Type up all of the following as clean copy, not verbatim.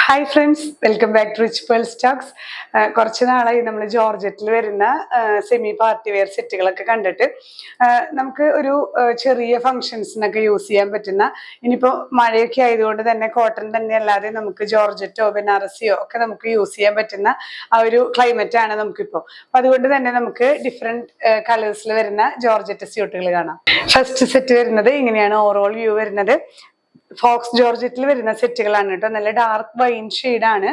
Hi friends, welcome back to rich pearl stocks. കുറച്ച് നാളായി നമ്മൾ ജോർജറ്റിൽ വരുന്ന സെമി പാർട്ടി വെയർ സെറ്റുകളൊക്കെ കണ്ടിട്ട് നമുക്ക് ഒരു ചെറിയ ഫങ്ഷൻസിനൊക്കെ യൂസ് ചെയ്യാൻ പറ്റുന്ന, ഇനിയിപ്പോൾ മഴയൊക്കെ ആയതുകൊണ്ട് തന്നെ കോട്ടൺ തന്നെ അല്ലാതെ നമുക്ക് ജോർജറ്റോ ബനാറസിയോ ഒക്കെ നമുക്ക് യൂസ് ചെയ്യാൻ പറ്റുന്ന ആ ഒരു ക്ലൈമറ്റ് ആണ് നമുക്കിപ്പോൾ. അപ്പം അതുകൊണ്ട് തന്നെ നമുക്ക് ഡിഫറെൻറ്റ് കളേഴ്സിൽ വരുന്ന ജോർജറ്റ് സ്യൂട്ടുകൾ കാണാം. ഫസ്റ്റ് സെറ്റ് വരുന്നത് ഇങ്ങനെയാണ് ഓവറോൾ വ്യൂ വരുന്നത്. ഫോക്സ് ജോർജറ്റിൽ വരുന്ന സെറ്റുകളാണ് കേട്ടോ. നല്ല ഡാർക്ക് വൈൻ ഷെയ്ഡാണ്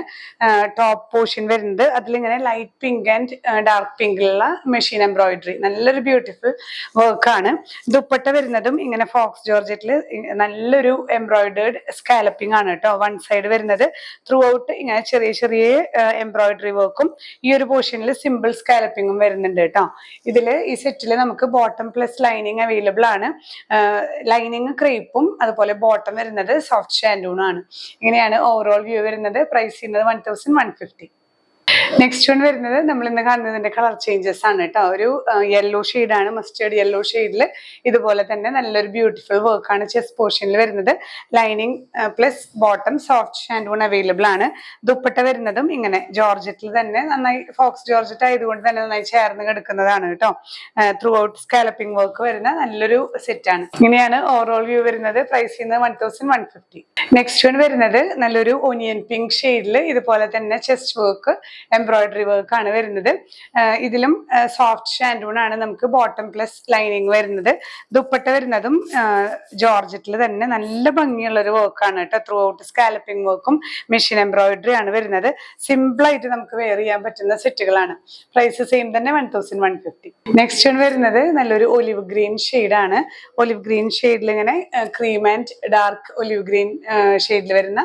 ടോപ്പ് പോർഷൻ വരുന്നത്. അതിലിങ്ങനെ ലൈറ്റ് പിങ്ക് ആൻഡ് ഡാർക്ക് പിങ്കിലുള്ള മെഷീൻ എംബ്രോയിഡറി, നല്ലൊരു ബ്യൂട്ടിഫുൾ വർക്കാണ്. ദുപ്പട്ട വരുന്നതും ഇങ്ങനെ ഫോക്സ് ജോർജറ്റിൽ നല്ലൊരു എംബ്രോയിഡേർഡ് സ്കാലപ്പിംഗ് ആണ് കേട്ടോ. വൺ സൈഡ് വരുന്നത് ത്രൂ ഔട്ട് ഇങ്ങനെ ചെറിയ ചെറിയ എംബ്രോയിഡറി വർക്കും ഈ ഒരു പോർഷനിൽ സിമ്പിൾ സ്കാലപ്പിംഗും വരുന്നുണ്ട് കേട്ടോ. ഈ സെറ്റിൽ നമുക്ക് ബോട്ടം പ്ലസ് ലൈനിങ് അവൈലബിൾ ആണ്. ലൈനിങ് ക്രേപ്പും അതുപോലെ ബോട്ടം വരുന്നത് സോഫ്റ്റ് ഷാൻഡൂൺ ആണ്. ഇങ്ങനെയാണ് ഓവറോൾ വ്യൂ വരുന്നത്. പ്രൈസ് ചെയ്യുന്നത് 1150. നെക്സ്റ്റ് വൺ വരുന്നത് നമ്മൾ ഇന്ന് കാണുന്നതിന്റെ കളർ ചേഞ്ചസ് ആണ് കേട്ടോ. ഒരു യെല്ലോ ഷെയ്ഡാണ്, മസ്റ്റേർഡ് യെല്ലോ ഷെയ്ഡിൽ ഇതുപോലെ തന്നെ നല്ലൊരു ബ്യൂട്ടിഫുൾ വർക്കാണ് ചെസ്റ്റ് പോർഷനിൽ വരുന്നത്. Lining plus bottom soft shantoon available ആണ്. ദുപ്പട്ട വരുന്നതും ഇങ്ങനെ ജോർജറ്റിൽ തന്നെ നന്നായി, ഫോക്സ് ജോർജറ്റ് ആയതുകൊണ്ട് തന്നെ നന്നായി ചേർന്ന് കിടക്കുന്നതാണ് കേട്ടോ. ത്രൂ ഔട്ട് സ്കാലപ്പിംഗ് വർക്ക് വരുന്ന നല്ലൊരു സെറ്റ് ആണ്. ഇങ്ങനെയാണ് ഓവറോൾ വ്യൂ വരുന്നത്. പ്രൈസ് ചെയ്യുന്നത് 1150. നെക്സ്റ്റ് വൺ വരുന്നത് നല്ലൊരു ഒനിയൻ പിങ്ക് ഷെയ്ഡിൽ ഇതുപോലെ തന്നെ ചെസ്റ്റ് വർക്ക് എംബ്രോയിഡറി വർക്ക് ആണ് വരുന്നത്. ഇതിലും സോഫ്റ്റ് ഷാൻഡൂൺ ആണ് നമുക്ക് ബോട്ടം പ്ലസ് ലൈനിങ് വരുന്നത്. ദുപ്പട്ട വരുന്നതും ജോർജറ്റിൽ തന്നെ നല്ല ഭംഗിയുള്ള ഒരു വർക്കാണ് കേട്ടോ. ത്രൂ ഔട്ട് സ്കാലപ്പിംഗ് വർക്കും മെഷീൻ എംബ്രോയിഡറി ആണ് വരുന്നത്. സിമ്പിൾ ആയിട്ട് നമുക്ക് വെയർ ചെയ്യാൻ പറ്റുന്ന സെറ്റുകളാണ്. പ്രൈസ് സെയിം തന്നെ 1150. നെക്സ്റ്റ് വൺ വരുന്നത് നല്ലൊരു ഒലിവ് ഗ്രീൻ ഷെയ്ഡാണ്. ഒലിവ് ഗ്രീൻ ഷെയ്ഡിൽ ഇങ്ങനെ cream and dark olive green ഷെയ്ഡിൽ വരുന്ന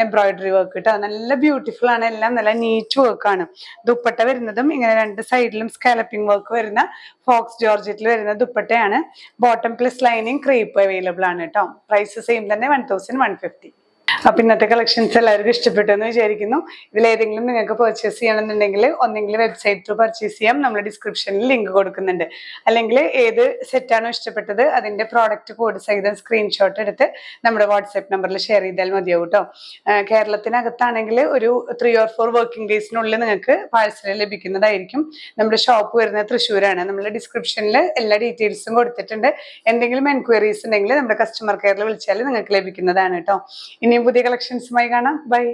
എംബ്രോയിഡറി വർക്ക് കേട്ടോ. നല്ല ബ്യൂട്ടിഫുൾ ആണ്, എല്ലാം നല്ല നീറ്റ് വർക്കാണ്. ദുപ്പട്ട വരുന്നതും ഇങ്ങനെ രണ്ട് സൈഡിലും സ്കാലപ്പിംഗ് വർക്ക് വരുന്ന ഫോക്സ് ജോർജറ്റിൽ വരുന്ന ദുപ്പട്ടയാണ്. Bottom plus lining crepe available ആണ് കേട്ടോ. പ്രൈസ് സെയിം തന്നെ 1150. അപ്പൊ ഇന്നത്തെ കളക്ഷൻസ് എല്ലാവർക്കും ഇഷ്ടപ്പെട്ടു എന്ന് വിചാരിക്കുന്നു. ഇതിലേതെങ്കിലും നിങ്ങൾക്ക് പർച്ചേസ് ചെയ്യണമെന്നുണ്ടെങ്കിൽ ഒന്നെങ്കിൽ വെബ്സൈറ്റ് ത്രൂ പർച്ചേസ് ചെയ്യാം, നമ്മൾ ഡിസ്ക്രിപ്ഷനിൽ ലിങ്ക് കൊടുക്കുന്നുണ്ട്. അല്ലെങ്കിൽ ഏത് സെറ്റാണോ ഇഷ്ടപ്പെട്ടത് അതിന്റെ പ്രോഡക്റ്റ് കോഡ് സഹിതം സ്ക്രീൻഷോട്ട് എടുത്ത് നമ്മുടെ വാട്സ്ആപ്പ് നമ്പറിൽ ഷെയർ ചെയ്താൽ മതിയാവും കേട്ടോ. കേരളത്തിനകത്താണെങ്കിൽ ഒരു 3 or 4 വർക്കിംഗ് ഡേയ്സിനുള്ളിൽ നിങ്ങൾക്ക് പാഴ്സൽ ലഭിക്കുന്നതായിരിക്കും. നമ്മുടെ ഷോപ്പ് വരുന്നത് തൃശ്ശൂരാണ്. നമ്മൾ ഡിസ്ക്രിപ്ഷനിൽ എല്ലാ ഡീറ്റെയിൽസും കൊടുത്തിട്ടുണ്ട്. എന്തെങ്കിലും എൻക്വയറീസ് ഉണ്ടെങ്കിൽ നമ്മുടെ കസ്റ്റമർ കെയറിൽ വിളിച്ചാൽ നിങ്ങൾക്ക് ലഭിക്കുന്നതാണ് കേട്ടോ. ഇനിയും പുതിയ കളക്ഷൻസുമായി കാണാം. ബൈ.